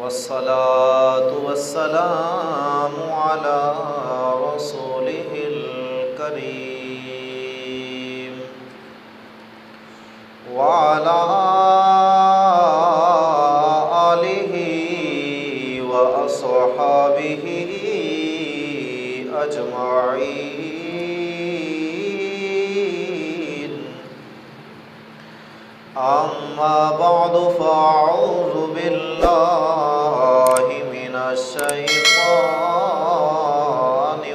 والصلاة والسلام على رسوله الكريم وعلى آله وأصحابه أجمعين. أما بعد فأعوذ بالله من الشيطان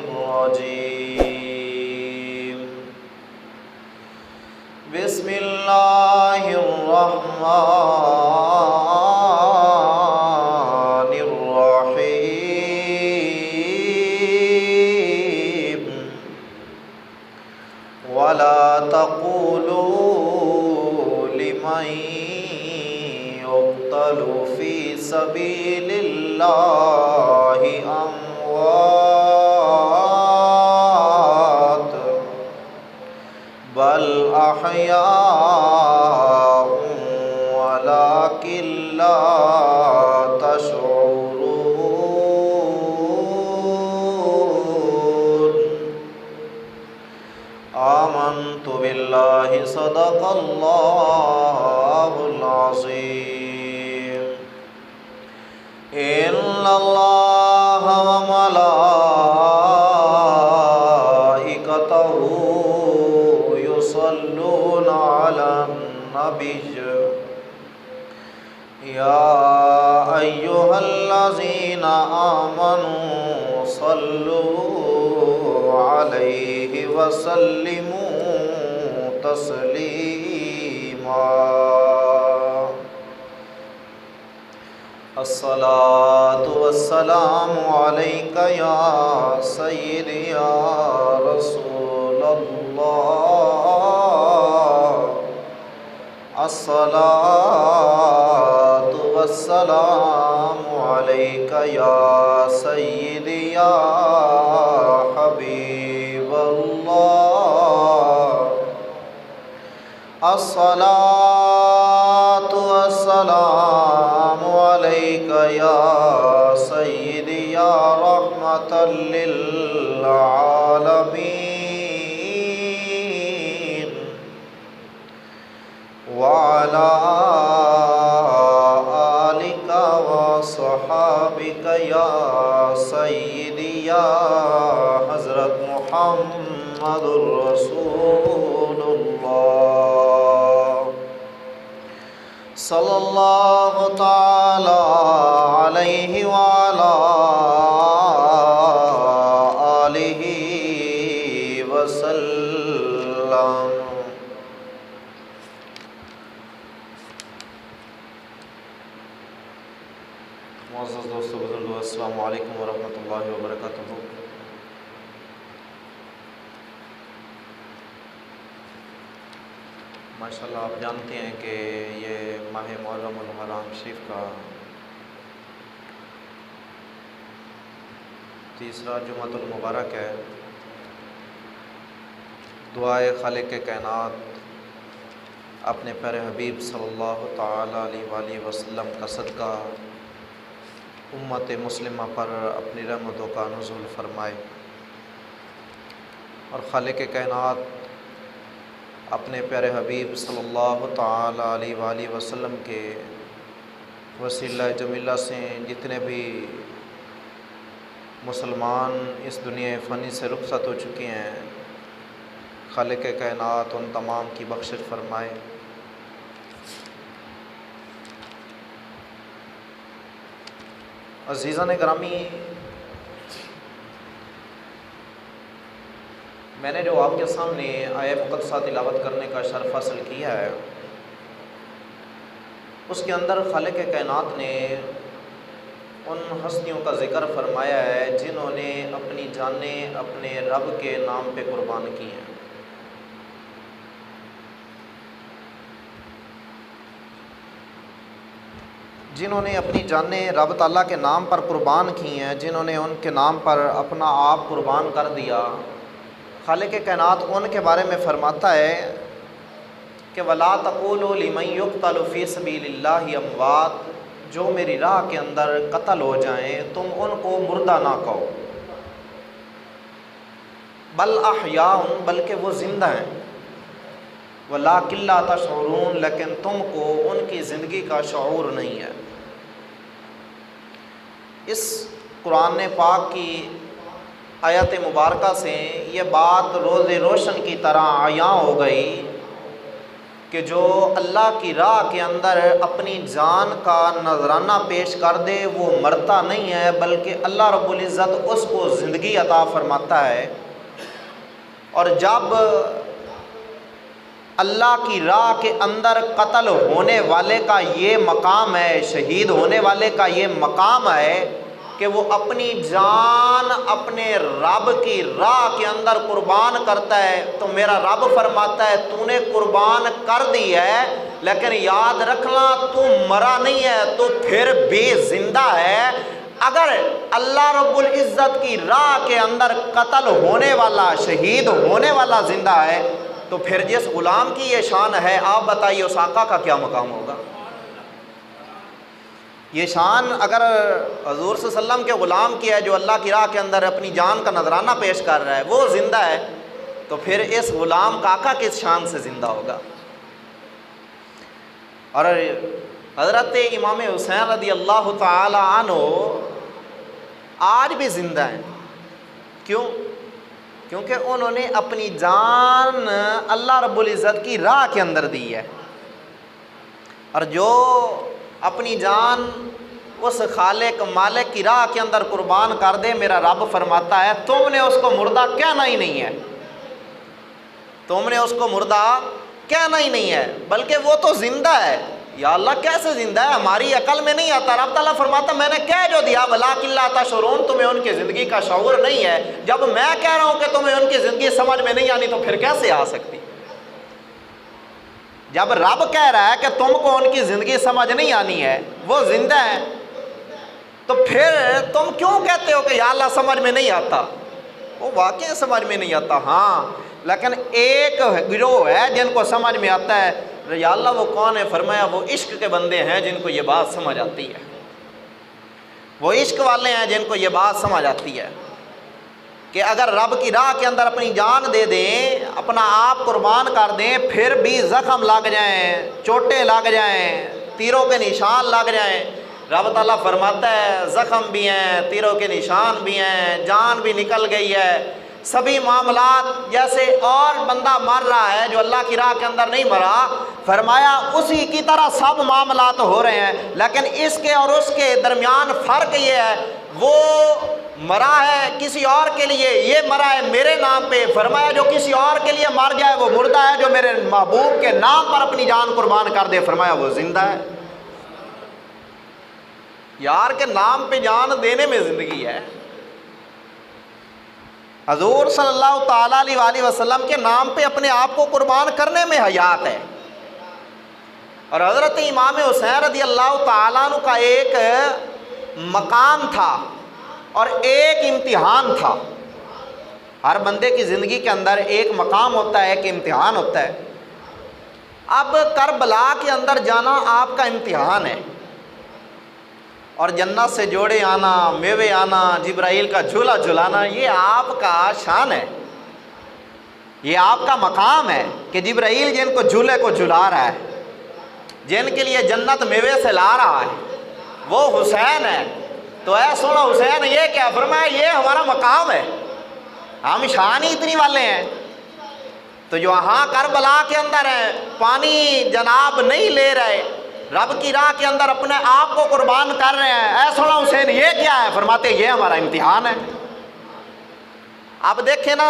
الرجيم. بسم الله الرحمن الرحيم. ولا تقولوا لمن يقتل في سبيل الله أموات بل أحياء ولكن لا تشعرون. آمنت بالله صدق الله العظيم. إن الله وملائكته يصلون على النبي يا أيها الذين آمنوا صلوا عليه وسلموا تسليما. الصلاة والسلام عليك يا سيدي يا رسول الله. الصلاة والسلام عليك يا سيدي يا حبيب الله. الصلاة والسلام عليك يا سيدي يا رحمة للعالمين. وعلى آلك وصحابك يا سيدي يا حضرت محمد رسول الله صلى الله تعالى عليه وعلى آله وسلم. معزز دوستو بزرگو، السلام علیکم ورحمۃ اللہ وبرکاتہ. ماشاءاللہ آپ جانتے ہیں کہ یہ ماہ محرم الحرام شریف کا تیسرا جمعۃ المبارک ہے. دعائے خالق کائنات اپنے پیارے حبیب صلی اللہ تعالی علیہ وآلہ وسلم کا صدقہ امت مسلمہ پر اپنی رحمتوں کا نزول فرمائے، اور خالق کائنات اپنے پیارے حبیب صلی اللہ تعالی علیہ وآلہ وسلم کے وسیلہ جمیلہ سے جتنے بھی مسلمان اس دنیا فانی سے رخصت ہو چکے ہیں، خالق کائنات ان تمام کی بخشش فرمائے. عزیزان گرامی، میں نے جو آپ کے سامنے آیہ مقدسہ تلاوت کرنے کا شرف حاصل کیا ہے، اس کے اندر خالق کائنات نے ان ہستیوں کا ذکر فرمایا ہے جنہوں نے اپنی جانیں اپنے رب کے نام پہ قربان کی ہیں. جنہوں نے اپنی جانیں رب تعالیٰ کے نام پر قربان کی ہیں، جنہوں نے ان کے نام پر اپنا آپ قربان کر دیا. خالق کائنات ان کے بارے میں فرماتا ہے کہ وَلَا تَقُولُوا لِمَن يُقْتَلُ فِي سَبِيلِ اللَّهِ أَمْوَاتٌ جو میری راہ کے اندر قتل ہو جائیں تم ان کو مردہ نہ کہو، بل احیاء، بلکہ وہ زندہ ہیں، وَلَٰكِن لَا تَشْعُرُونَ، لیکن تم کو ان کی زندگی کا شعور نہیں ہے۔ اس قرآن پاک کی آیت مبارکہ سے یہ بات روز روشن کی طرح عیاں ہو گئی کہ جو اللہ کی راہ کے اندر اپنی جان کا نذرانہ پیش کر دے وہ مرتا نہیں ہے، بلکہ اللہ رب العزت اس کو زندگی عطا فرماتا ہے۔ اور جب اللہ کی راہ کے اندر قتل ہونے والے کا یہ مقام ہے، شہید ہونے والے کا یہ مقام ہے کہ وہ اپنی جان اپنے رب کی راہ کے اندر قربان کرتا ہے، تو میرا رب فرماتا ہے تو نے قربان کر دی ہے، لیکن یاد رکھنا تو مرا نہیں ہے، تو پھر بھی زندہ ہے۔ اگر اللہ رب العزت کی راہ کے اندر قتل ہونے والا، شہید ہونے والا زندہ ہے، تو پھر جس غلام کی یہ شان ہے، آپ بتائیے اس آقا کا کیا مقام ہوگا؟ یہ شان اگر حضور صلی اللہ علیہ وسلم کے غلام کی ہے جو اللہ کی راہ کے اندر اپنی جان کا نذرانہ پیش کر رہا ہے، وہ زندہ ہے، تو پھر اس غلام کا آقا کس شان سے زندہ ہوگا؟ اور حضرت امام حسین رضی اللہ تعالی عنہ آج بھی زندہ ہیں۔ کیوں؟ کیونکہ انہوں نے اپنی جان اللہ رب العزت کی راہ کے اندر دی ہے، اور جو اپنی جان اس خالق مالک کی راہ کے اندر قربان کر دے، میرا رب فرماتا ہے تم نے اس کو مردہ کہنا ہی نہیں ہے، تم نے اس کو مردہ کہنا ہی نہیں ہے، بلکہ وہ تو زندہ ہے۔ یا اللہ کیسے زندہ ہے؟ ہماری عقل میں نہیں آتا۔ رب تعالیٰ فرماتا میں نے کہہ جو دیا، وَلَٰكِن لَا تَشْعُرُونَ، تمہیں ان کی زندگی کا شعور نہیں ہے۔ جب میں کہہ رہا ہوں کہ تمہیں ان کی زندگی سمجھ میں نہیں آنی، تو پھر کیسے آ سکتی؟ جب رب کہہ رہا ہے کہ تم کو ان کی زندگی سمجھ نہیں آنی ہے، وہ زندہ ہے، تو پھر تم کیوں کہتے ہو کہ یا اللہ سمجھ میں نہیں آتا؟ وہ واقعی سمجھ میں نہیں آتا، ہاں، لیکن ایک گروہ ہے جن کو سمجھ میں آتا ہے۔ یا اللہ وہ کون ہے؟ فرمایا وہ عشق کے بندے ہیں جن کو یہ بات سمجھ آتی ہے، وہ عشق والے ہیں جن کو یہ بات سمجھ آتی ہے کہ اگر رب کی راہ کے اندر اپنی جان دے دیں، اپنا آپ قربان کر دیں، پھر بھی زخم لگ جائیں، چوٹیں لگ جائیں، تیروں کے نشان لگ جائیں، رب تعالیٰ فرماتا ہے زخم بھی ہیں، تیروں کے نشان بھی ہیں، جان بھی نکل گئی ہے، سبھی معاملات جیسے اور بندہ مر رہا ہے جو اللہ کی راہ کے اندر نہیں مرا، فرمایا اسی کی طرح سب معاملات ہو رہے ہیں، لیکن اس کے اور اس کے درمیان فرق یہ ہے وہ مرا ہے کسی اور کے لیے، یہ مرا ہے میرے نام پہ۔ فرمایا جو کسی اور کے لیے مر جائے وہ مردہ ہے، جو میرے محبوب کے نام پر اپنی جان قربان کر دے، فرمایا وہ زندہ ہے۔ یار کے نام پہ جان دینے میں زندگی ہے، حضور صلی اللہ تعالیٰ علیہ وآلہ وسلم کے نام پہ اپنے آپ کو قربان کرنے میں حیات ہے۔ اور حضرت امام حسین رضی اللہ تعالیٰ عنہ کا ایک مقام تھا اور ایک امتحان تھا۔ ہر بندے کی زندگی کے اندر ایک مقام ہوتا ہے، ایک امتحان ہوتا ہے۔ اب کربلا کے اندر جانا آپ کا امتحان ہے، اور جنت سے جوڑے آنا، میوے آنا، جبرائیل کا جھولا جھلانا، یہ آپ کا شان ہے، یہ آپ کا مقام ہے کہ جبرائیل جن کو جھولے کو جھلا رہا ہے، جن کے لیے جنت میوے سے لا رہا ہے، وہ حسین ہے۔ تو اے سونا حسین یہ کیا فرمایا؟ یہ ہمارا مقام ہے، ہم شان ہی اتنی والے ہیں۔ تو جو وہاں کربلا کے اندر ہیں، پانی جناب نہیں لے رہے، رب کی راہ کے اندر اپنے آپ کو قربان کر رہے ہیں، اے سونا حسین یہ کیا ہے؟ فرماتے یہ ہمارا امتحان ہے۔ اب دیکھیں نا،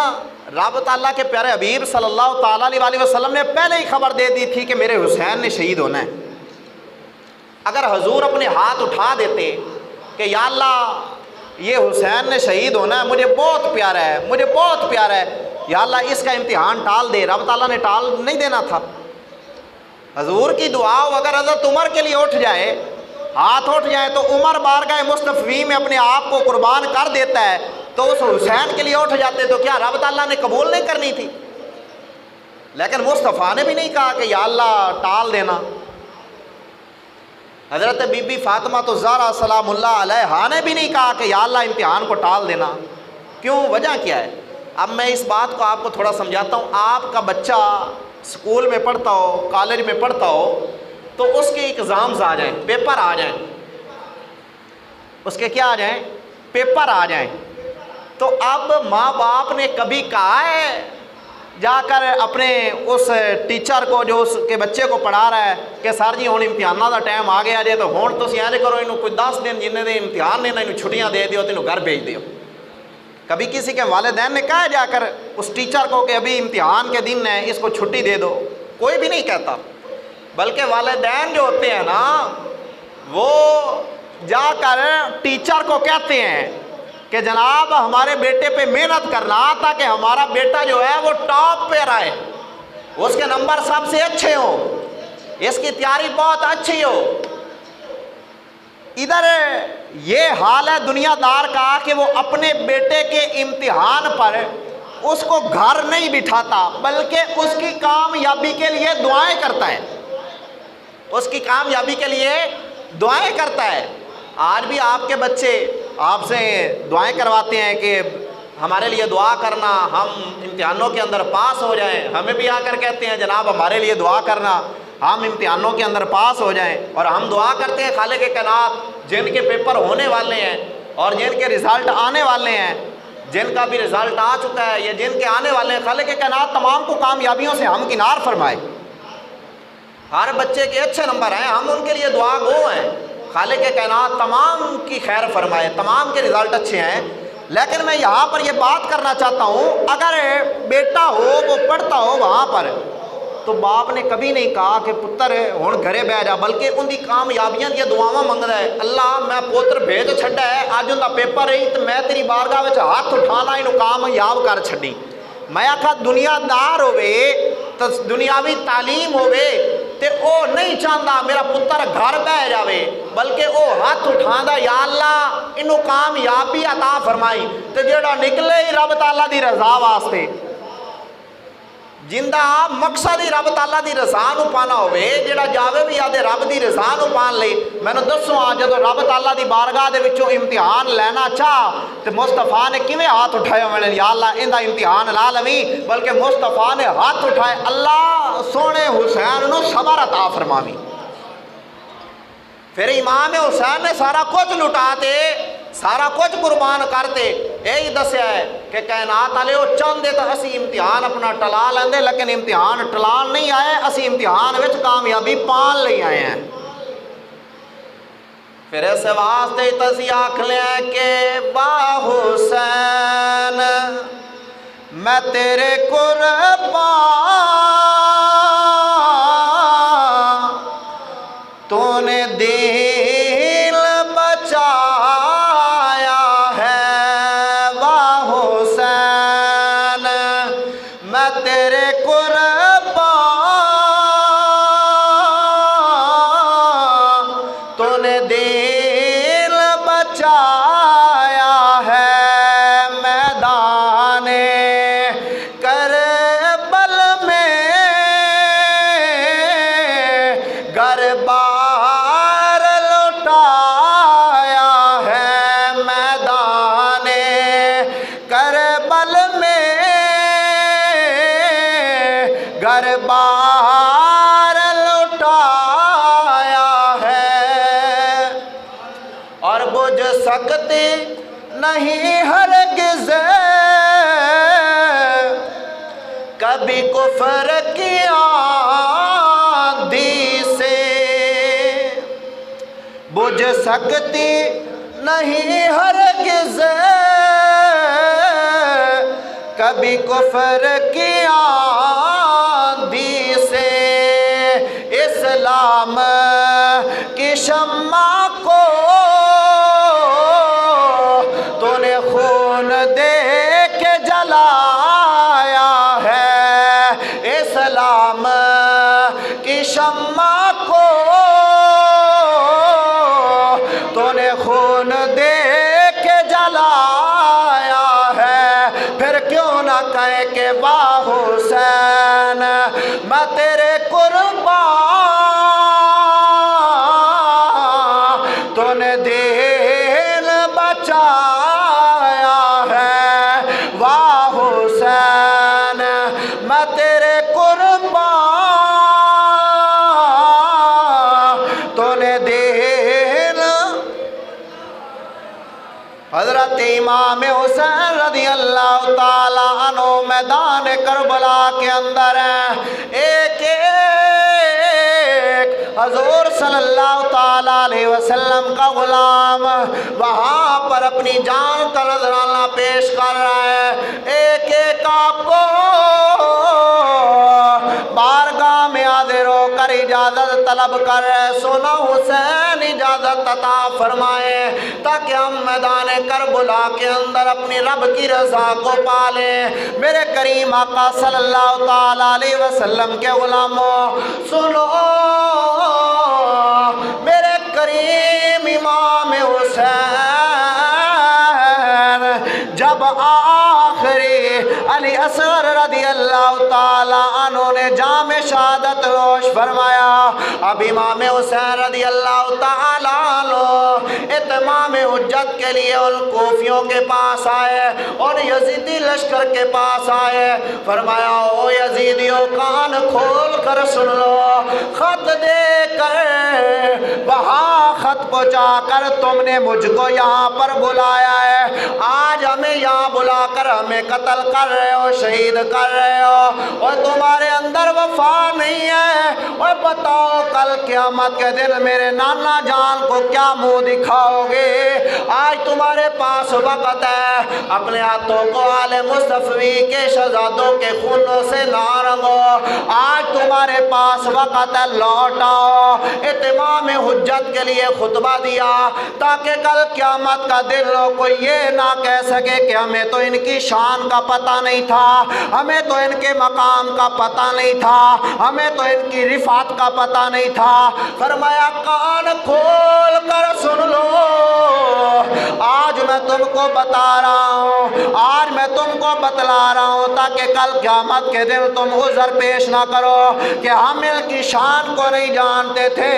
رب تعالیٰ کے پیارے حبیب صلی اللہ تعالیٰ علیہ وآلہ وسلم نے پہلے ہی خبر دے دی تھی کہ میرے حسین نے شہید ہونا ہے۔ اگر حضور اپنے ہاتھ اٹھا دیتے کہ یا اللہ یہ حسین نے شہید ہونا ہے، مجھے بہت پیارا ہے، مجھے بہت پیارا ہے، یا اللہ اس کا امتحان ٹال دے، رب تعالیٰ نے ٹال نہیں دینا تھا۔ حضور کی دعا ہو اگر حضرت عمر کے لیے اٹھ جائے، ہاتھ اٹھ جائے، تو عمر بارگاہ مصطفی میں اپنے آپ کو قربان کر دیتا ہے، تو اس حسین کے لیے اٹھ جاتے تو کیا رب تعالیٰ نے قبول نہیں کرنی تھی؟ لیکن مصطفیٰ نے بھی نہیں کہا کہ یا اللہ ٹال دینا۔ حضرت بی بی فاطمہ تو زہرا سلام اللہ علیہا نے بھی نہیں کہا کہ یا اللہ امتحان کو ٹال دینا. کیوں؟ وجہ کیا ہے؟ اب میں اس بات کو آپ کو تھوڑا سمجھاتا ہوں. آپ کا بچہ اسکول میں پڑھتا ہو، کالج میں پڑھتا ہو، تو اس کے ایگزامز آ جائیں، پیپر آ جائیں، اس کے کیا آ جائیں؟ پیپر آ جائیں. تو اب ماں باپ نے کبھی کہا ہے جا کر اپنے اس ٹیچر کو جو اس کے بچے کو پڑھا رہا ہے کہ سر جی ہوں امتحانوں کا ٹائم آ گیا جے تو ہوں تسی ایویں کرو، انہوں کوئی 10 دن جنہیں دے امتحان نے انہوں چھٹیاں دے دیو، تینوں گھر بھیج دیو؟ کبھی کسی کے والدین نے کہا جا کر اس ٹیچر کو کہ ابھی امتحان کے دن ہے، اس کو چھٹی دے دو؟ کوئی بھی نہیں کہتا. بلکہ والدین جو ہوتے ہیں نا، وہ جا کر ٹیچر کو کہتے ہیں کہ جناب ہمارے بیٹے پہ محنت کرنا تاکہ ہمارا بیٹا جو ہے وہ ٹاپ پہ رہے، اس کے نمبر سب سے اچھے ہوں، اس کی تیاری بہت اچھی ہو. ادھر یہ حال ہے دنیا دار کا کہ وہ اپنے بیٹے کے امتحان پر اس کو گھر نہیں بٹھاتا، بلکہ اس کی کامیابی کے لیے دعائیں کرتا ہے، اس کی کامیابی کے لیے دعائیں کرتا ہے. آج بھی آپ کے بچے آپ سے دعائیں کرواتے ہیں کہ ہمارے لیے دعا کرنا، ہم امتحانوں کے اندر پاس ہو جائیں. ہمیں بھی آ کر کہتے ہیں جناب ہمارے لیے دعا کرنا، ہم امتحانوں کے اندر پاس ہو جائیں. اور ہم دعا کرتے ہیں خالق کائنات جن کے پیپر ہونے والے ہیں اور جن کے رزلٹ آنے والے ہیں، جن کا بھی رزلٹ آ چکا ہے یا جن کے آنے والے ہیں، خالق کائنات تمام کو کامیابیوں سے ہم کنار فرمائے. ہر بچے کے اچھے نمبر ہیں، ہم ان کے لیے دعا گو ہیں، خالق کائنات تمام کی خیر فرمائے، تمام کے رزلٹ اچھے ہیں. لیکن میں یہاں پر یہ بات کرنا چاہتا ہوں، اگر بیٹا ہو وہ پڑھتا ہو وہاں پر، تو باپ نے کبھی نہیں کہا کہ پتر ہوں گھرے بہ جا، بلکہ ان کی کامیابیاں دیا دعاواں منگتا ہے. اللہ میں پوتر بھیج چھڈا ہے، اج ان کا پیپر رہی تو میں تیری بارگاہ وچ ہاتھ اٹھانا انہوں کامیاب کر چھڈی. میں آخا دنیا دار ہوئے تو دنیاوی تعلیم ہوئے تے او نہیں چاہتا میرا پتر گھر بہ جاوے، بلکہ او ہاتھ اٹھاندا یا اللہ انہوں کامیابی عطا فرمائی. تے جیڑا نکلے ہی رب تعالیٰ دی رضا واسطے، جندہ مقصد ہی رب تعالیٰ دی رضا نو پانا ہوئے، جیڑا جاوے بھی آدھے رب دی رضا نو پان لے. میں نے دسوں آج جدو رب تعالیٰ دی بارگاہ دے وچوں امتحان لینا چاہ تو مصطفیٰ نے کیویں ہاتھ اٹھائے ہوئے یا اللہ ان دا امتحان لا لویں، بلکہ مصطفیٰ نے ہاتھ اٹھائے اللہ سونے حسین نو صبر عطا فرماویں. پھر امام حسین نے سارا کچھ لٹاتے، سارا کچھ قربان کرتے. یہی دسیا ہے کہ کائنات والے وہ چاہتے تو اسی امتحان اپنا ٹلا لیندے، لیکن امتحان ٹلان نہیں آئے، اسی امتحان وچ کامیابی پان لے آئے ہیں. پھر اس واسطے تسی آکھ لیا کہ با حسین میں تیرے قربان، تو نے دل بچایا ہے. واہ حسین میں تیرے قربان، تو نے دل بچایا ہے. میدان کربل میں گربا بار لٹایا ہے. اور بجھ سکتی نہیں ہرگز کبھی کفر کی آندھی سے، بجھ سکتی نہیں ہرگز کبھی کفر کی آندھی سے. اسلام کی شمع کو تو نے خون دے کے جلایا ہے. اسلام کی شمع کو تو نے خون دے کے جلایا ہے. پھر کیوں نہ کہے کہ واہ حسین میں تیرے قربان، بچایا ہے، واہ حسین میں تیرے قربان، تو نے دین۔ حضرت امام حسین رضی اللہ تعالیٰ عنہ میدان کربلا کے اندر ہیں، ایک ایک حضور صلی اللہ تعالیٰ علیہ وسلم کا غلام وہاں پر اپنی جان کا نذرانہ پیش کر رہا ہے، ایک ایک آپ کو بارگاہ میں حاضر ہو کر اجازت طلب کر رہے، سونا حسین اجازت عطا فرمائے تاکہ ہم میدان کربلا کے اندر اپنی رب کی رضا کو پالیں۔ میرے کریم آقا صلی اللہ تعالیٰ علیہ وسلم کے غلاموں سنو، میرے کریم امام حسین جب آخری علی اصغر رضی اللہ تعالیٰ عنہ نے جام شہادت نوش فرمایا، اب امام حسین رضی اللہ تعالیٰ عنہ اتمام حجت کے لیے ان کوفیوں کے پاس آئے اور یزیدی لشکر کے پاس آئے، فرمایا او یزیدیوں کان کھول کر سن لو، خط دے کر وہاں خط پہنچا کر تم نے مجھ کو یہاں پر بلایا ہے، آج ہمیں یہاں بلا کر ہمیں قتل کر رہے ہو، شہید کر رہے ہو، اور تمہارے اندر وفا نہیں ہے، اور بتاؤ کل قیامت کے دن میرے نانا جان کو کیا منہ دکھاؤ گے؟ آج تمہارے پاس وقت ہے، اپنے ہاتھوں کو آل مصطفی کے شہزادوں کے خونوں سے نہ رنگو، آج تمہارے پاس وقت ہے، لوٹ آؤ۔ اتمام حجت کے لیے خطبہ دیا تاکہ کل قیامت کا دن کوئی یہ نہ کہہ سکے کہ ہمیں تو ان کی شان کا پتہ نہیں تھا، ہمیں تو ان کے مقام کا پتہ نہیں تھا، ہمیں تو ان کی رفعت کا پتہ نہیں تھا۔ فرمایا کان کھول کر سن لو، آج میں تم کو بتا رہا ہوں، آج میں تم کو بتلا رہا ہوں تاکہ کل قیامت کے دن تم عذر پیش نہ کرو کہ ہم ان کی شان کو نہیں جانتے تھے۔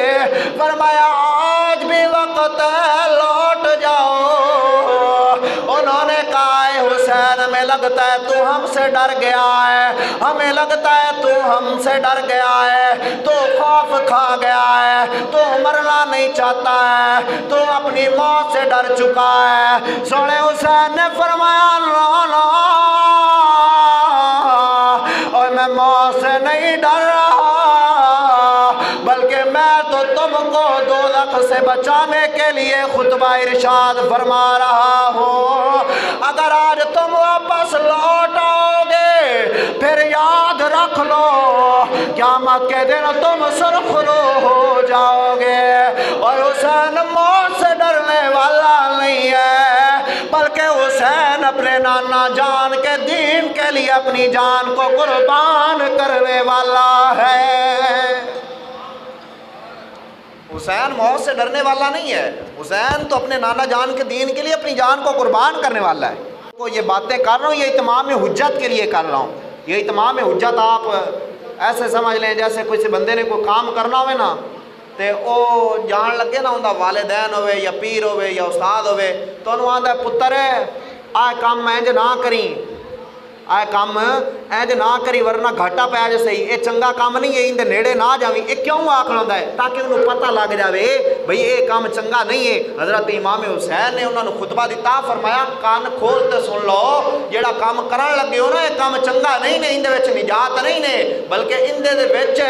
فرمایا آج بھی وقت ہے، لوٹ جاؤ۔ انہوں نے کہا اے حسین ہمیں لگتا ہے تو ہم سے ڈر گیا ہے، ہمیں لگتا ہے تو ہم سے ڈر گیا ہے، تو خوف کھا گیا ہے، تو مرنا نہیں چاہتا ہے، تو اپنی موت سے ڈر چکا ہے۔ سونے حسین نے فرمایا لا لا، اور میں موت سے نہیں ڈر رہا، بلکہ میں تو تم کو دوزخ سے بچانے کے لیے خطبہ ارشاد فرما رہا ہوں۔ اگر آج تم واپس لوٹ آؤ گے پھر یاد رکھ لو قیامت کے دن تم سرخرو ہو جاؤ گے۔ اور حسین موت سے ڈرنے والا نہیں ہے، بلکہ حسین اپنے نانا جان کے دین کے لیے اپنی جان کو قربان کرنے والا ہے۔ حسین موت سے ڈرنے والا نہیں ہے، حسین تو اپنے نانا جان کے دین کے لیے اپنی جان کو قربان کرنے والا ہے۔ تو یہ باتیں کر رہا ہوں یہ اتمام حجت کے لیے کر رہا ہوں۔ یہ اتمام حجت آپ ایسے سمجھ لیں جیسے کسی بندے نے کوئی کام کرنا ہوئے نا تے او جان لگے نا اندہ والدین ہوئے یا پیر ہوئے یا استاد ہوئے تو انہوں آدھا ہے پتر ہے آئے کام انج نہ کریں، آئے کام انج نہ کری ورنہ گھاٹا پہ آجے صحیح، اے چنگا کام نہیں ہے، اندے نیڑے نہ جاویں۔ اے کیوں آکھنا ہوتا ہے؟ تاکہ انہوں پتہ لگ جاوے بھئی اے کام چنگا نہیں ہے۔ حضرت امام حسین نے انہوں نے خطبہ دیتا، فرمایا کان کھولتے سن لو، جیڑا کام کرن لگے ہو نا اے کام چنگا نہیں نے، اندے وچ نجات نہیں نے، بلکہ اندے دے وچ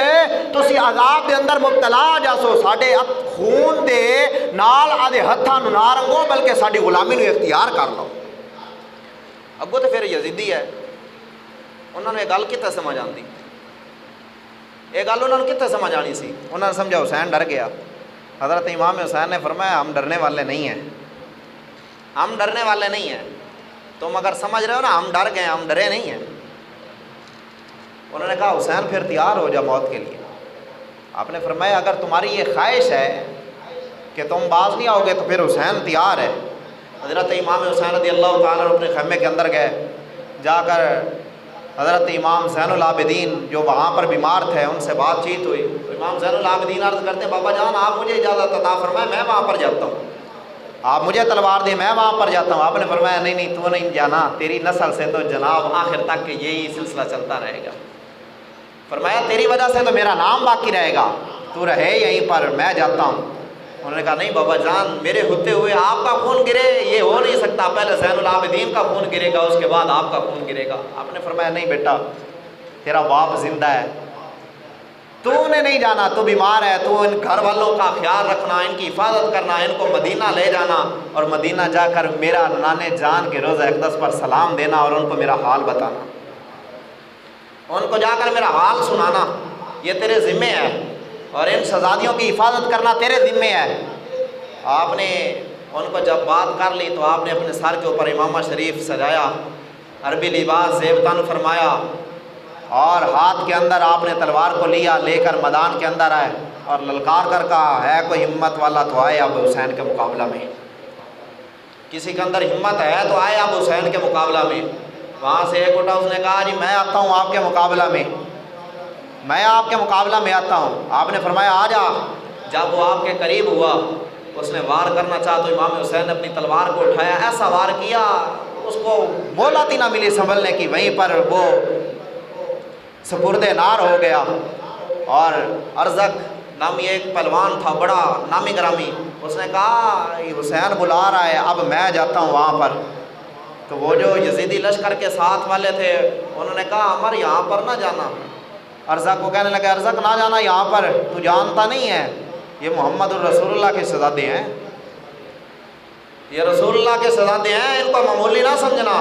تسی عذاب دے اندر مبتلا جاسو۔ ساڈے خون دے نال آدھے ہتھاں نوں نہ رنگو بلکہ ساڈی غلامی نوں اختیار کر لو۔ اگوں تو پھر یزیدی ہے، انہوں نے گل کتنے سمجھ آتی، یہ گل انہوں نے کتنے سمجھ آنی سی؟ انہوں نے سمجھا حسین ڈر گیا۔ حضرت امام حسین نے فرمایا ہم ڈرنے والے نہیں ہیں، ہم ڈرنے والے نہیں ہیں، تم اگر سمجھ رہے ہو نا ہم ڈر گئے، ہم ڈرے نہیں ہیں۔ انہوں نے کہا حسین پھر تیار ہو جا موت کے لیے۔ آپ نے فرمایا اگر تمہاری یہ خواہش ہے کہ تم باز نہیں آؤ گے تو پھر حسین تیار ہے۔ حضرت امام حسین رضی اللہ تعالیٰ اپنے خیمے کے اندر گئے، جا کر حضرت امام زین العابدین جو وہاں پر بیمار تھے ان سے بات چیت ہوئی۔ امام زین العابدین عرض کرتے ہیں بابا جان آپ مجھے اجازت عطا فرمائیں میں وہاں پر جاتا ہوں۔ آپ مجھے تلوار دیں میں وہاں پر جاتا ہوں۔ آپ نے فرمایا نہیں نہیں تو نہیں جانا، تیری نسل سے تو جناب آخر تک یہی سلسلہ چلتا رہے گا۔ فرمایا تیری وجہ سے تو میرا نام باقی رہے گا، تو رہے یہیں پر، میں جاتا ہوں۔ انہوں نے کہا نہیں بابا جان، میرے ہوتے ہوئے آپ کا خون گرے یہ ہو نہیں سکتا، پہلے زین العابدین کا خون گرے گا، اس کے بعد آپ کا خون گرے گا۔ آپ نے فرمایا نہیں بیٹا، تیرا باپ زندہ ہے، تو نے نہیں جانا، تو بیمار ہے، تو ان گھر والوں کا خیال رکھنا، ان کی حفاظت کرنا، ان کو مدینہ لے جانا، اور مدینہ جا کر میرا نانے جان کے روضہ اقدس پر سلام دینا اور ان کو میرا حال بتانا، ان کو جا کر میرا حال سنانا، یہ تیرے ذمے ہے، اور ان شہزادیوں کی حفاظت کرنا تیرے ذمے ہے۔ آپ نے ان کو جب بات کر لی تو آپ نے اپنے سر کے اوپر امامہ شریف سجایا، عربی لباس زیب تن فرمایا، اور ہاتھ کے اندر آپ نے تلوار کو لیا، لے کر میدان کے اندر آئے اور للکار کر کہا ہے کوئی ہمت والا تو آئے اب حسین کے مقابلہ میں، کسی کے اندر ہمت ہے تو آئے اب حسین کے مقابلہ میں۔ وہاں سے ایک اٹھا، اس نے کہا جی میں آتا ہوں آپ کے مقابلہ میں، میں آپ کے مقابلہ میں آتا ہوں۔ آپ نے فرمایا آ جا۔ جب وہ آپ کے قریب ہوا، اس نے وار کرنا چاہا تو امام حسین نے اپنی تلوار کو اٹھایا، ایسا وار کیا اس کو مہلت ہی نہ ملی سنبھلنے کی، وہیں پر وہ سپرد نار ہو گیا۔ اور ارزق نامی ایک پہلوان تھا بڑا نامی گرامی، اس نے کہا یہ حسین بلا رہا ہے، اب میں جاتا ہوں وہاں پر۔ تو وہ جو یزیدی لشکر کے ساتھ والے تھے انہوں نے کہا عمر یہاں پر نہ جانا۔ ارزق کو کہنے لگا ارزق نہ جانا یہاں پر، تو جانتا نہیں ہے یہ محمد الرسول اللہ کے شہزادے ہیں، یہ رسول اللہ کے شہزادے ہیں، ان کو معمولی نہ سمجھنا۔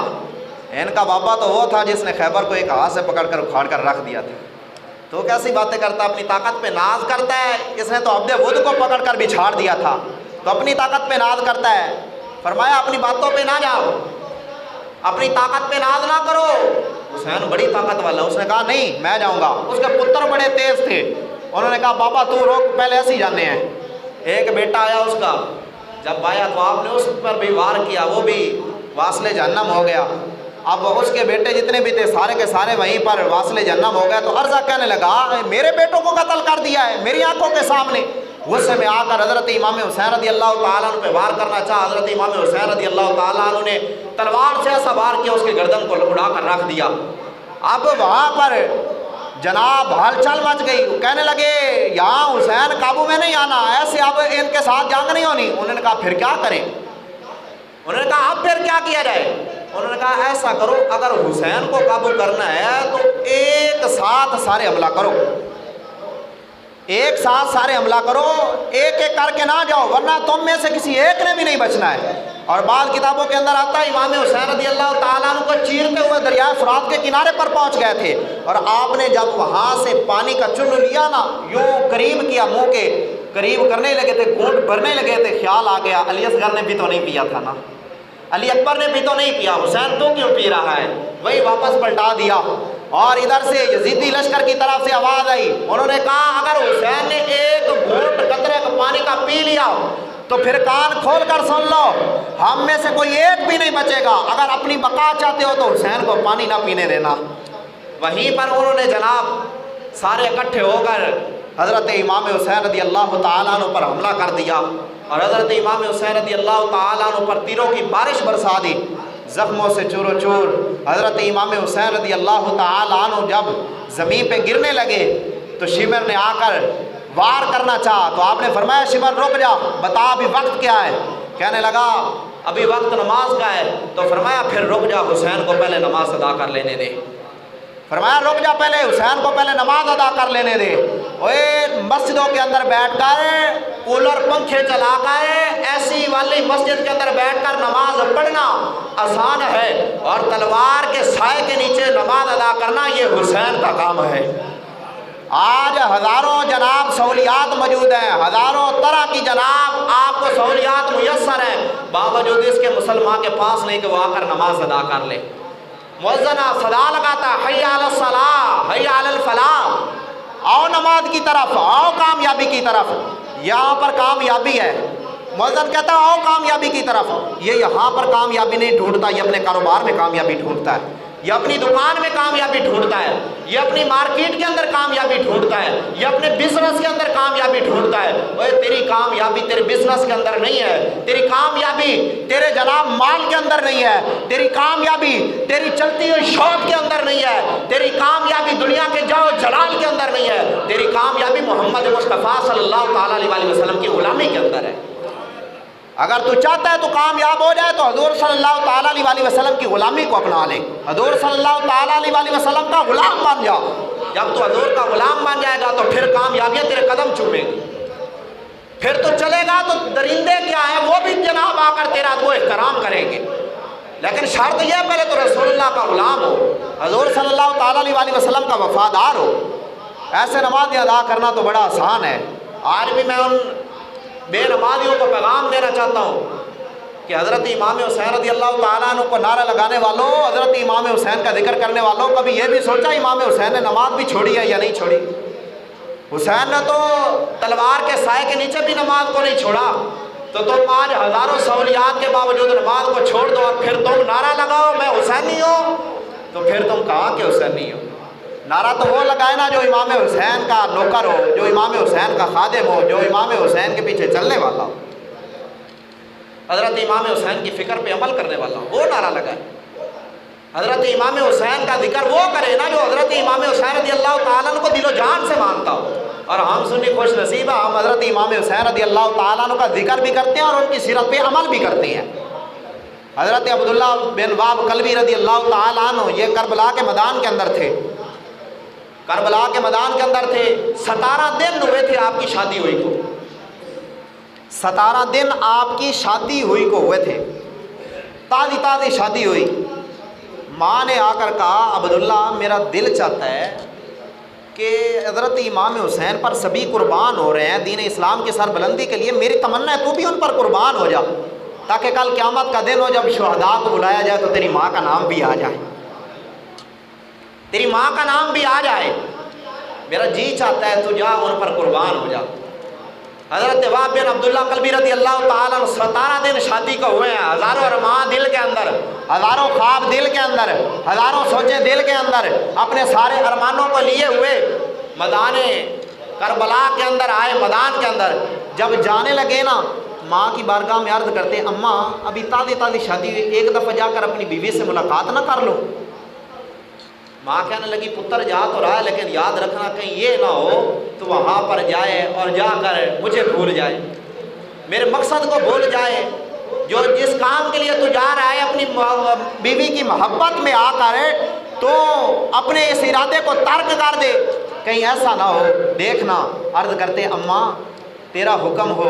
ان کا بابا تو وہ تھا جس نے خیبر کو ایک ہاتھ سے پکڑ کر اکھاڑ کر رکھ دیا تھا، تو کیسی باتیں کرتا، اپنی طاقت پہ ناز کرتا ہے۔ اس نے تو عبد ود کو پکڑ کر بچھاڑ دیا تھا، تو اپنی طاقت پہ ناز کرتا ہے۔ فرمایا اپنی باتوں پہ نہ جاؤ، اپنی طاقت پہ ناز نہ کرو۔ حسین بڑی طاقت والا، اس نے کہا نہیں میں جاؤں گا۔ اس کے پتر بڑے تیز تھے، انہوں نے کہا بابا تو روک، پہلے ایسے ہی جانے ہیں۔ ایک بیٹا آیا اس کا، جب آیا تو آپ نے اس پر بھی وار کیا، وہ بھی واصل جہنم ہو گیا۔ اب اس کے بیٹے جتنے بھی تھے سارے کے سارے وہیں پر واصل جہنم ہو گئے۔ تو عرضہ کہنے لگا میرے بیٹوں کو قتل کر دیا ہے میری آنکھوں کے سامنے۔ غصے میں آ کر حضرت امام حسین رضی اللہ تعالیٰ عنہ پہ وار کرنا چاہا۔ حضرت امام حسین رضی اللہ تعالیٰ عنہ نے تلوار سے ایسا وار کیا، اس کے گردن کو اڑا کر رکھ دیا۔ اب وہاں پر جناب ہلچل مچ گئی، کہنے لگے یہاں حسین قابو میں نہیں آنا، ایسے اب ان کے ساتھ جنگ نہیں ہونی۔ انہوں نے کہا پھر کیا کریں؟ انہوں نے کہا اب پھر کیا کیا جائے؟ انہوں نے کہا ایسا کرو، اگر حسین کو قابو کرنا ہے تو ایک ساتھ سارے حملہ کرو، ایک ساتھ سارے حملہ کرو، ایک ایک کر کے نہ جاؤ، ورنہ تم میں سے کسی ایک نے بھی نہیں بچنا ہے۔ اور بعض کتابوں کے اندر آتا ہے امام حسین رضی اللہ تعالیٰ عنہ کو چیرتے ہوئے دریائے فرات کے کنارے پر پہنچ گئے تھے، اور آپ نے جب وہاں سے پانی کا چن لیا نا، یوں قریب کیا، منہ کے قریب کرنے لگے تھے، گھونٹ بھرنے لگے تھے، خیال آ گیا علی اصغر نے بھی تو نہیں پیا تھا نا، علی اکبر نے بھی تو نہیں پیا، حسین تو کیوں پی رہا ہے؟ وہی واپس پلٹا دیا۔ اور ادھر سے یزیدی لشکر کی طرف سے آواز آئی، انہوں نے کہا اگر حسین نے ایک گھونٹ قطرے پانی کا پی لیا تو پھر کان کھول کر سن لو، ہم میں سے کوئی ایک بھی نہیں بچے گا، اگر اپنی بقا چاہتے ہو تو حسین کو پانی نہ پینے دینا۔ وہیں پر انہوں نے جناب سارے اکٹھے ہو کر حضرت امام حسین رضی اللہ تعالیٰ عنہ پر حملہ کر دیا، اور حضرت امام حسین رضی اللہ تعالیٰ عنہ پر تیروں کی بارش برسا دی، زخموں سے چور و چور۔ حضرت امام حسین رضی اللہ تعالیٰ عنہ جب زمین پہ گرنے لگے تو شمر نے آ کر وار کرنا چاہا، تو آپ نے فرمایا شمر رک جا، بتا ابھی وقت کیا ہے؟ کہنے لگا ابھی وقت نماز کا ہے۔ تو فرمایا پھر رک جا، حسین کو پہلے نماز ادا کر لینے دے۔ فرمایا رک جا، پہلے حسین کو پہلے نماز ادا کر لینے دے۔ مسجدوں کے اندر بیٹھ کر کولر پنکھے چلا کر ایسی والی مسجد کے اندر بیٹھ کر نماز پڑھنا آسان ہے، اور تلوار کے سائے کے نیچے نماز ادا کرنا یہ حسین کا کام ہے۔ آج ہزاروں جناب سہولیات موجود ہیں، ہزاروں طرح کی جناب آپ کو سہولیات میسر ہیں، باوجود اس کے مسلمان کے پاس نہیں کہ وہ آ کر نماز ادا کر لے۔ مؤذنہ صدا لگاتا حی علی الصلاۃ حی علی الفلاح، آؤ نماز کی طرف، آؤ کامیابی کی طرف، یہاں پر کامیابی ہے۔ مؤذن کہتا آؤ کامیابی کی طرف، یہ یہاں پر کامیابی نہیں ڈھونڈتا، یہ اپنے کاروبار میں کامیابی ڈھونڈتا ہے۔ یہ اپنی دکان میں کامیابی ڈھونڈتا ہے، یہ اپنی مارکیٹ کے اندر کامیابی ڈھونڈتا ہے، یہ اپنے بزنس کے اندر کامیابی ڈھونڈتا ہے۔ اوے تیری کامیابی تیرے بزنس کے اندر نہیں ہے، تیری کامیابی تیرے جناب مال کے اندر نہیں ہے، تیری کامیابی تیری چلتی ہوئی شاپ کے اندر نہیں ہے، تیری کامیابی دنیا کے جاؤ جلال کے اندر نہیں ہے، تیری کامیابی محمد مصطفیٰ صلی اللہ تعالیٰ علیہ وسلم کی غلامی کے اندر ہے۔ اگر تو چاہتا ہے تو کامیاب ہو جائے تو حضور صلی اللہ تعالیٰ علیہ وسلم کی غلامی کو اپنا لے، حضور صلی اللہ تعالیٰ علیہ وسلم کا غلام بن جا۔ جب تو حضور کا غلام بن جائے گا تو پھر کامیابیاں تیرے قدم چومیں گی، پھر تو چلے گا تو درندے کیا ہیں وہ بھی جناب آ کر تیرا تو احترام کریں گے، لیکن شرط یہ ہے پہلے تو رسول اللہ کا غلام ہو، حضور صلی اللہ تعالیٰ علیہ وسلم کا وفادار ہو۔ ایسے نمازیں ادا کرنا تو بڑا آسان ہے۔ آج بھی میں ان بے نمازیوں کو پیغام دینا چاہتا ہوں کہ حضرت امام حسین رضی اللہ تعالیٰ عنہ کو نعرہ لگانے والوں، حضرت امام حسین کا ذکر کرنے والوں، کبھی یہ بھی سوچا امام حسین نے نماز بھی چھوڑی ہے یا نہیں چھوڑی؟ حسین نے تو تلوار کے سائے کے نیچے بھی نماز کو نہیں چھوڑا، تو تم آج ہزاروں سہولیات کے باوجود نماز کو چھوڑ دو اور پھر تم نعرہ لگاؤ میں حسینی ہوں، تو پھر تم کہاں کہ حسینی ہو؟ نعرہ تو وہ لگائے نا جو امام حسین کا نوکر ہو، جو امام حسین کا خادم ہو، جو امام حسین کے پیچھے چلنے والا ہو، حضرت امام حسین کی فکر پہ عمل کرنے والا ہو، وہ نعرہ لگائے۔ حضرت امام حسین کا ذکر وہ کرے نا جو حضرت امام حسین رضی اللہ تعالیٰ عنہ کو دل و جان سے مانتا ہو، اور ہم سنی خوش نصیب ہیں، ہم حضرت امام حسین رضی اللہ تعالیٰ عنہ کا ذکر بھی کرتے ہیں اور ان کی سیرت پہ عمل بھی کرتے ہیں۔ حضرت عبداللہ بن وہب کلبی رضی اللہ تعالیٰ عنہ یہ کربلا کے میدان کے اندر تھے، کربلا کے میدان کے اندر تھے، 17 دن ہوئے تھے آپ کی شادی ہوئی کو، 17 دن آپ کی شادی ہوئی کو ہوئے تھے، تازی تازی شادی ہوئی۔ ماں نے آ کر کہا عبداللہ میرا دل چاہتا ہے کہ حضرت امام حسین پر سبھی قربان ہو رہے ہیں دین اسلام کی سربلندی کے لیے، میری تمنا ہے تو بھی ان پر قربان ہو جا، تاکہ کل قیامت کا دن ہو جب شہداء کو بلایا جائے تو تیری ماں کا نام بھی آ جائے، تیری ماں کا نام بھی آ جائے، میرا جی چاہتا ہے تو جا ان پر قربان ہو جا۔ حضرت وہب بن عبداللہ کلبی رضی اللہ تعالیٰ عنہ 17 دن شادی کو ہوئے ہیں، ہزاروں ارمان دل کے اندر، ہزاروں خواب دل کے اندر، ہزاروں سوچیں دل کے اندر، اپنے سارے ارمانوں کو لیے ہوئے میدان کربلا کے اندر آئے۔ میدان کے اندر جب جانے لگے نا، ماں کی بارگاہ میں عرض کرتے اماں ابھی تازی تازی شادی ہوئی، ایک دفعہ جا کر اپنی بیوی سے ملاقات نہ کر لو؟ ماں کہنے لگی پتر جا تو رہا ہے لیکن یاد رکھنا کہیں یہ نہ ہو تو وہاں پر جائے اور جا کر مجھے بھول جائے، میرے مقصد کو بھول جائے، جو جس کام کے لیے تو جا رہا ہے اپنی بیوی کی محبت میں آ کر تو اپنے اس ارادے کو ترک کر دے، کہیں ایسا نہ ہو۔ دیکھنا عرض کرتے اماں تیرا حکم ہو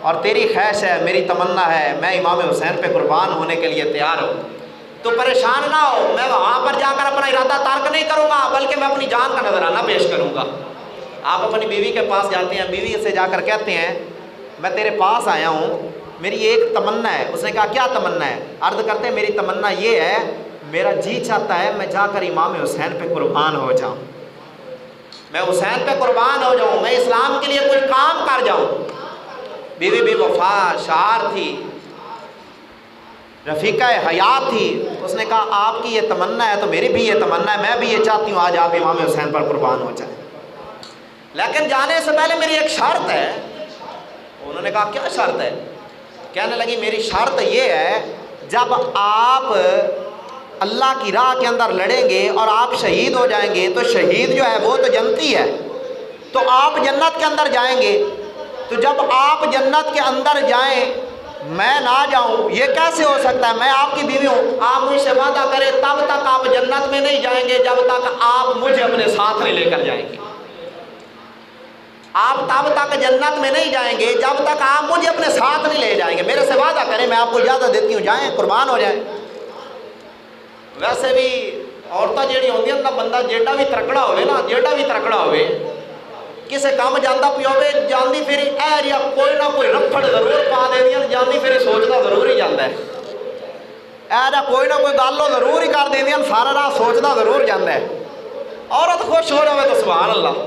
اور تیری خواہش ہے، میری تمنا ہے، میں امام حسین پہ قربان ہونے کے لیے تیار ہوں، تو پریشان نہ ہو، میں وہاں پر جا کر اپنا ارادہ ترک نہیں کروں گا بلکہ میں اپنی جان کا نذرانہ پیش کروں گا۔ آپ اپنی بیوی کے پاس جاتے ہیں، بیوی سے جا کر کہتے ہیں میں تیرے پاس آیا ہوں، میری ایک تمنا ہے۔ اس نے کہا کیا تمنا ہے؟ عرض کرتے ہیں میری تمنا یہ ہے، میرا جی چاہتا ہے میں جا کر امام حسین پہ قربان ہو جاؤں، میں حسین پہ قربان ہو جاؤں، میں اسلام کے لیے کوئی کام کر جاؤں۔ بیوی بے وفا شعار تھی، رفیقہ حیات تھی، اس نے کہا آپ کی یہ تمنا ہے تو میری بھی یہ تمنا ہے، میں بھی یہ چاہتی ہوں آج آپ امام حسین پر قربان ہو جائیں، لیکن جانے سے پہلے میری ایک شرط ہے۔ انہوں نے کہا کیا شرط ہے؟ کہنے لگی میری شرط یہ ہے جب آپ اللہ کی راہ کے اندر لڑیں گے اور آپ شہید ہو جائیں گے تو شہید جو ہے وہ تو جنتی ہے، تو آپ جنت کے اندر جائیں گے، تو جب آپ جنت کے اندر جائیں میں نہ جاؤں یہ کیسے ہو سکتا ہے؟ میں آپ کی بیوی ہوں، آپ مجھ سے وعدہ کریں تب تک آپ جنت میں نہیں جائیں گے جب تک آپ مجھے اپنے ساتھ نہیں لے کر جائیں گے، آپ تب تک جنت میں نہیں جائیں گے جب تک آپ مجھے اپنے ساتھ نہیں لے جائیں گے، میرے سے وعدہ کریں، میں آپ کو اجازت دیتی ہوں جائیں قربان ہو جائیں۔ ویسے بھی عورتیں جیڑی ہوندی ہیں نا، بندہ جیڑا بھی ترکڑا ہوئے نا، جیڑا بھی ترکڑا ہوئے کسے کام جاندہ پیا ہوئے جاندی پھری اے یا کوئی نہ کوئی رفڑ ضرور پا دے دیا، جاندی پھری سوچتا ضرور ہی جاندہ ہے، اے یا کوئی نہ کوئی گالو ضرور ہی کر دے دیا، سارا راہ سوچتا ضرور جاندہ ہے۔ عورت خوش ہو رہا ہے تو سبحان اللہ۔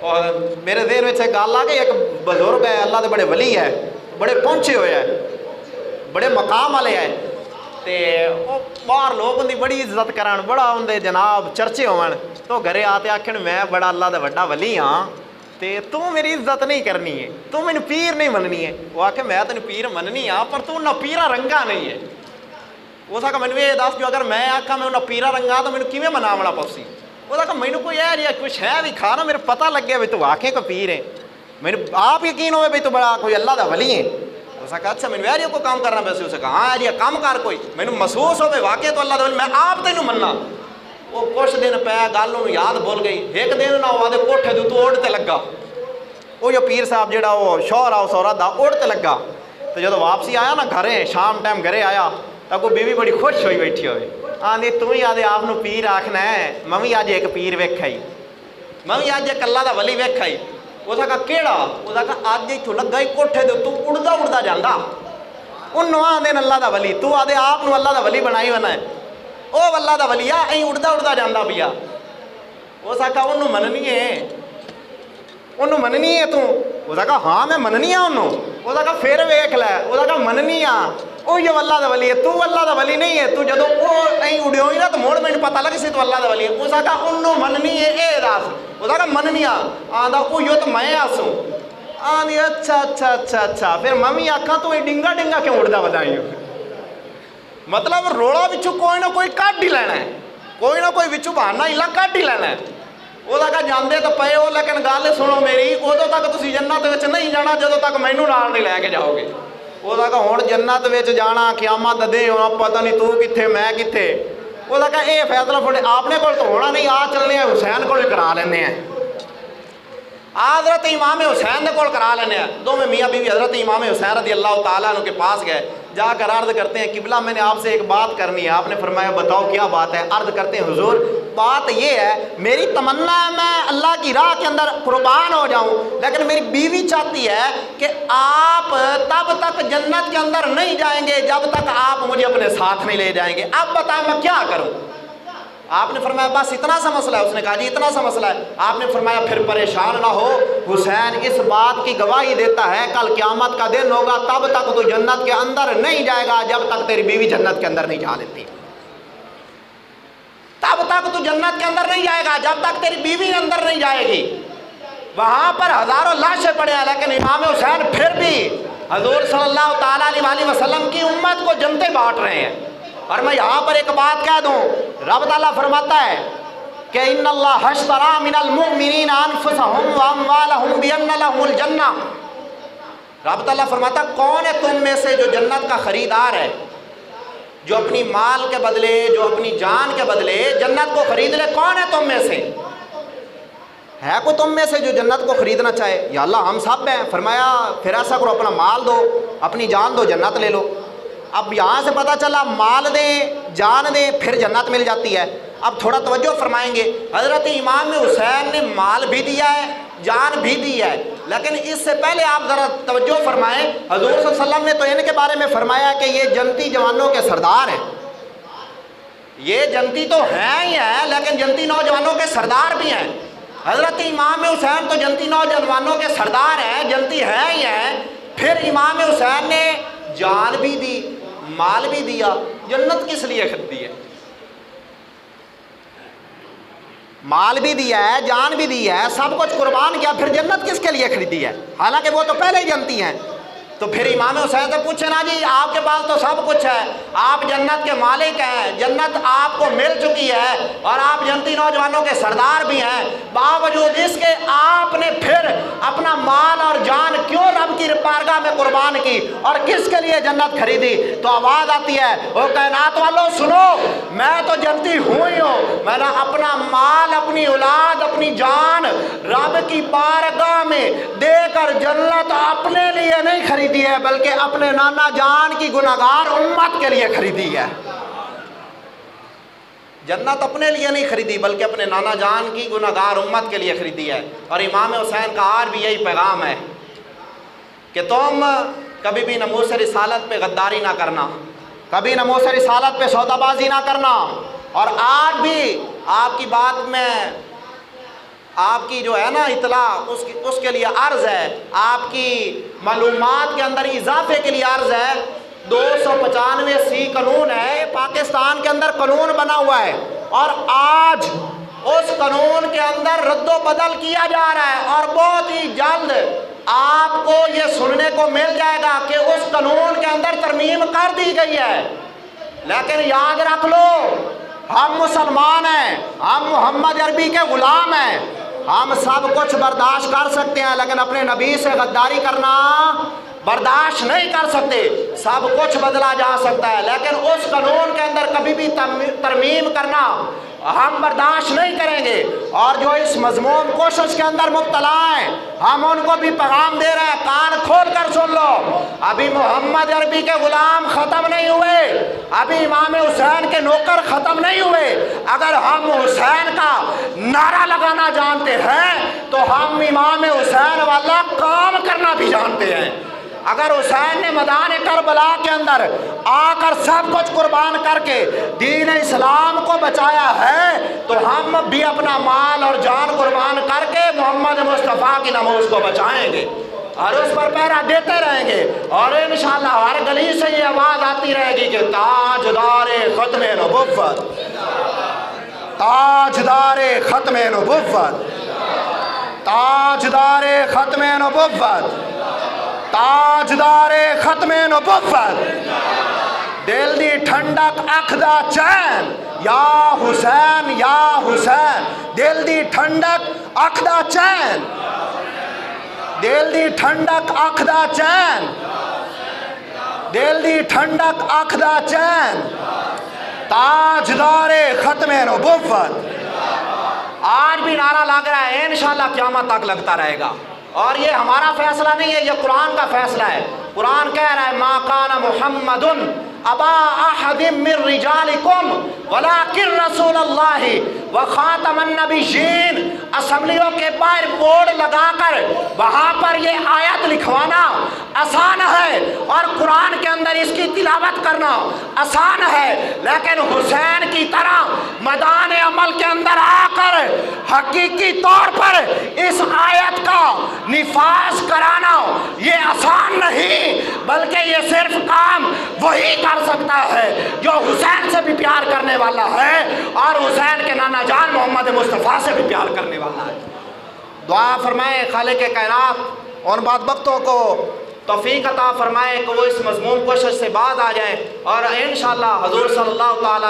اور میرے ذہن میں سے گال آ گئی، ایک بزرگ ہے اللہ دے بڑے ولی ہے، بڑے پہنچے ہوئے ہیں، بڑے مقام والے ہیں، تے وہ باہر لوگ ان دی بڑی عزت کرن، بڑا ان دے جناب چرچے ہون، تو گھرے آتے آکھن میں بڑا اللہ دا وڈا ولی ہاں تے تو میری عزت نہیں کرنی ہے، تو مینوں پیر نہیں مننی ہے۔ وہ آکھے میں تینوں پیر مننی ہاں پر تو نہ پیرا رنگا نہیں ہے۔ وہ آکھا مینوں یہ دس جو اگر میں آکھا میں انہاں پیرا رنگا تو مینوں کیویں مناونا پوسی؟ وہ آکھا مینوں کوئی ہے جی کچھ ہے بھی کھا نا میرے پتہ لگے بھی تو آکھیں کو پیر ہے، مینوں آپ یقین ہوئے بھی تو بڑا کوئی اللہ دا ولی ہے۔ اس نے کہا اچھا مینوں ایریو کو کام کرنا پیسے؟ اسے کہا ہاں ایریا کام کر کوئی مینوں محسوس ہوئے واقعی تو اللہ دا ولی میں آپ تینوں مننا۔ وہ کچھ دن پہ گل انہوں یاد بھول گئی، ایک دن نہ وہ کوٹھے دے تو اڑتے لگا، وہ جو پیر صاحب جڑا وہ شوہر آؤ سورت دا اڑتے لگا۔ تو جب واپسی آیا نا گھرے شام ٹائم گھرے آیا تو کوئی بیوی بڑی خوش ہوئی بیٹھی ہوئے، آندھی تم ہی آدھے آپ پیر آکھنا ہے، میں بھی اج ایک پیر ویکھا ہی، میں بھی اج ایک اللہ دا ولی ویکھا ہی۔ اس نے کہا کیڑا؟ اس نے کہا اج اتوں لگا ہی کوٹھے دے تو اڑدا اڑدا جاندا، انہوں آدھے اللہ دا ولی، تو آدھے آپ اللہ دا ولی بنائی ہونا ہے، او اللہ دا ولی آ اڑدا اڑدا جاندا پیا۔ اس نے کہا انہوں مننی ہے، انہوں مننی ہے تو؟ اس نے کہا ہاں میں مننی ہاں انہوں۔ اس نے کہا پھر ویکھ لے، اس نے کہا مننی ہاں، وہ جو اللہ دا ولی ہے، تو اللہ دا ولی نہیں ہے، تو جدو وہ اڑیو ہی نا تو موڑ میں پتہ لگ سی تو اللہ دا ولی ہے۔ اس نے کہا انہوں مننی ہے اے دس؟ اس نے کہا مننی ہاں۔ آندا وہ تو میں آسوں۔ آندھی اچھا اچھا اچھا اچھا پھر ممی آکھاں تو ڈنگا ڈنگا کیوں اڑدا بدائی؟ مطلب روڑا وچوں کوئی نہ کوئی کٹ ہی لینا ہے، کوئی نہ کوئی وچوں بہانہ ہلا کٹ ہی لینا ہے۔ وہ کہا جاندے تو پے ہو لیکن گل سنو میری، ادو تک تسی جنت وچ نہیں جانا جدوں تک مینوں نال نہیں لے کے جاؤ گے۔ وہ کہا ہن جنت وچ جانا قیامت دے ہونا پتہ نہیں تو کتھے میں کتھے۔ وہ کہا اے فیصلہ تھوڑے اپنے کول تو ہونا نہیں، آ چلنے ہیں حسین کول کرا لینے ہیں، حضرت امام حسین دے کول کرا لینے ہیں۔ دونوں میاں بیوی حضرت امام حسین رضی اللہ تعالیٰ عنہ کے پاس گئے، جا کر عرض کرتے ہیں قبلہ میں نے آپ سے ایک بات کرنی ہے۔ آپ نے فرمایا بتاؤ کیا بات ہے؟ عرض کرتے ہیں حضور بات یہ ہے میری تمنا ہے میں اللہ کی راہ کے اندر قربان ہو جاؤں، لیکن میری بیوی چاہتی ہے کہ آپ تب تک جنت کے اندر نہیں جائیں گے جب تک آپ مجھے اپنے ساتھ نہیں لے جائیں گے، اب بتائیں میں کیا کروں؟ آپ نے فرمایا بس اتنا سا مسئلہ ہے؟ اس نے کہا جی اتنا سا مسئلہ ہے۔ آپ نے فرمایا پھر پریشان نہ ہو، حسین اس بات کی گواہی دیتا ہے کل قیامت کا دن ہوگا تب تک تو جنت کے اندر نہیں جائے گا جب تک تیری بیوی جنت کے اندر نہیں جا لیتی، تب تک تو جنت کے اندر نہیں جائے گا جب تک تیری بیوی اندر نہیں جائے گی۔ وہاں پر ہزاروں لاشیں پڑے ہیں لیکن امام حسین پھر بھی حضور صلی اللہ تعالیٰ علیہ وسلم کی امت کو جنتیں بانٹ رہے ہیں۔ اور میں یہاں پر ایک بات کہہ دوں، رب تعالیٰ فرماتا ہے کہ ان اللہ اشتری من المؤمنین انفسهم واموالهم بان لهم الجنہ۔ رب تعالیٰ فرماتا کون ہے تم میں سے جو جنت کا خریدار ہے، جو اپنی مال کے بدلے جو اپنی جان کے بدلے جنت کو خرید لے؟ کون ہے تم میں سے؟ ہے کوئی تم میں سے جو جنت کو خریدنا چاہے؟ یا اللہ ہم سب ہیں۔ فرمایا پھر ایسا کرو اپنا مال دو، اپنی جان دو، جنت لے لو۔ اب یہاں سے پتہ چلا مال دیں جان دیں پھر جنت مل جاتی ہے۔ اب تھوڑا توجہ فرمائیں گے، حضرت امام حسین نے مال بھی دیا ہے جان بھی دی ہے، لیکن اس سے پہلے آپ ذرا توجہ فرمائیں، حضور صلی اللہ علیہ وسلم نے تو ان کے بارے میں فرمایا کہ یہ جنتی جوانوں کے سردار ہیں۔ یہ جنتی تو ہیں ہی ہیں لیکن جنتی نوجوانوں کے سردار بھی ہیں۔ حضرت امام حسین تو جنتی نوجوانوں کے سردار ہیں، جنتی ہیں ہی ہیں، پھر امام حسین نے جان بھی دی مال بھی دیا، جنت کس لیے خریدی ہے؟ مال بھی دیا ہے جان بھی دی ہے سب کچھ قربان کیا، پھر جنت کس کے لیے خریدی ہے؟ حالانکہ وہ تو پہلے ہی جنتی ہیں۔ تو پھر امام حسین سے پوچھے نا جی آپ کے پاس تو سب کچھ ہے، آپ جنت کے مالک ہیں، جنت آپ کو مل چکی ہے اور آپ جنتی نوجوانوں کے سردار بھی ہیں، باوجود اس کے آپ نے پھر اپنا مال اور جان کیوں رب کی بارگاہ میں قربان کی اور کس کے لیے جنت خریدی؟ تو آواز آتی ہے او کائنات والوں سنو، میں تو جنتی ہوں ہی ہوں، میں نے اپنا مال اپنی اولاد اپنی جان رب کی بارگاہ میں دے کر جنت اپنے لیے نہیں خریدی ہے بلکہ اپنے نانا جان کی گناہگار امت کے لیے خریدی ہے۔ جنت اپنے لیے نہیں خریدی بلکہ اپنے نانا جان کی گناہگار امت کے لیے خریدی ہے۔ اور امام حسین کا آج بھی یہی پیغام ہے کہ تم کبھی بھی ناموس رسالت پہ غداری نہ کرنا، کبھی ناموس رسالت پہ سودا بازی نہ کرنا، اور آج بھی آپ کی بات میں آپ کی جو ہے نا اطلاع اس کے لیے عرض ہے، آپ کی معلومات کے اندر اضافے کے لیے عرض ہے 295 قانون ہے، یہ پاکستان کے اندر قانون بنا ہوا ہے، اور آج اس قانون کے اندر رد و بدل کیا جا رہا ہے، اور بہت ہی جلد آپ کو یہ سننے کو مل جائے گا کہ اس قانون کے اندر ترمیم کر دی گئی ہے۔ لیکن یاد رکھ لو، ہم مسلمان ہیں، ہم محمد عربی کے غلام ہیں، ہم سب کچھ برداشت کر سکتے ہیں، لیکن اپنے نبی سے غداری کرنا برداشت نہیں کر سکتے۔ سب کچھ بدلا جا سکتا ہے، لیکن اس قانون کے اندر کبھی بھی ترمیم کرنا ہم برداشت نہیں کریں گے۔ اور جو اس مذموم کوشش کے اندر مبتلا ہیں، ہم ان کو بھی پیغام دے رہے ہیں، کان کھول کر سن لو، ابھی محمد عربی کے غلام ختم نہیں ہوئے، ابھی امام حسین کے نوکر ختم نہیں ہوئے۔ اگر ہم حسین کا نعرہ لگانا جانتے ہیں تو ہم امام حسین والا کام کرنا بھی جانتے ہیں۔ اگر حسین نے میدان کربلا کے اندر آ کر سب کچھ قربان کر کے دین اسلام کو بچایا ہے تو ہم بھی اپنا مال اور جان قربان کر کے محمد مصطفیٰ کی ناموس کو بچائیں گے اور اس پر پہرا دیتے رہیں گے، اور انشاءاللہ ہر گلی سے یہ آواز آتی رہے گی کہ تاجدار ختم نبوت، تاجدار ختم نبوت، تاجدار ختم نبوت، تاجدار ختم نبوت، دل دی ٹھنڈک اکھ دا چین، یا حسین یا حسین، دل دی ٹھنڈک اکھ دا چین، دل دی ٹھنڈک اکھ دا چین، دل دی ٹھنڈک اکھ دا چین، تاجدار ختم نبوت۔ آج بھی نعرہ لگ رہا ہے، انشاءاللہ قیامت تک لگتا رہے گا، اور یہ ہمارا فیصلہ نہیں ہے، یہ قرآن کا فیصلہ ہے۔ قرآن کہہ رہا ہے ما کان محمد ابا احد من رجالکم ولکن رسول اللہ وخاتم النبیین۔ اسمبلیوں کے باہر بورڈ لگا کر وہاں پر یہ آیت لکھوانا آسان ہے، اور قرآن کے اندر اس کی تلاوت کرنا آسان ہے، لیکن حسین کی طرح میدان عمل کے اندر آ کر حقیقی طور پر اس آیت کا نفاذ کرانا یہ آسان نہیں، بلکہ یہ صرف کام وہی کر سکتا ہے جو حسین سے بھی پیار کرنے والا ہے اور حسین کے نانا جان محمد مصطفیٰ سے بھی پیار کرنے والا ہے۔ دعا فرمائے خالق کائنات ان بدبختوں کو توفیق عطا فرمائے کہ وہ اس مذموم کوشش سے باز آ جائیں، اور انشاءاللہ حضور صلی اللہ تعالی